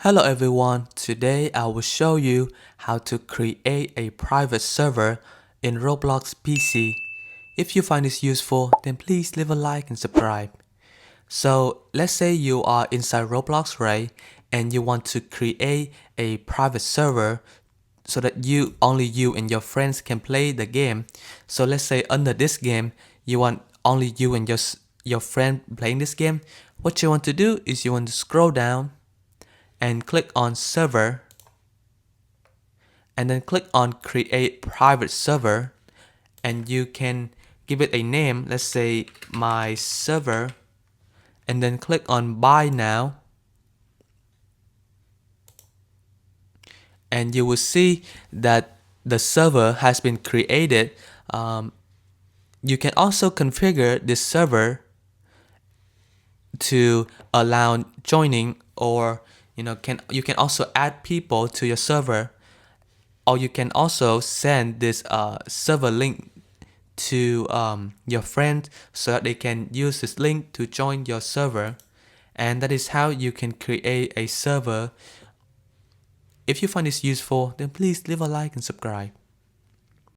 Hello everyone, today I will show you how to create a private server in Roblox PC. If you find this useful, then please leave a like and subscribe. So let's say you are inside Roblox, right? And you want to create a private server so that only you and your friends can play the game. So let's say under this game, you want only you and your friend playing this game. What you want to do is you want to scroll down and click on server and then click on create private server, and you can give it a name, let's say my server, and then click on buy now, and you will see that the server has been created. You can also configure this server to allow joining, or you can also add people to your server, or you can also send this server link to your friend so that they can use this link to join your server. And that is how you can create a server. If you find this useful, then please leave a like and subscribe.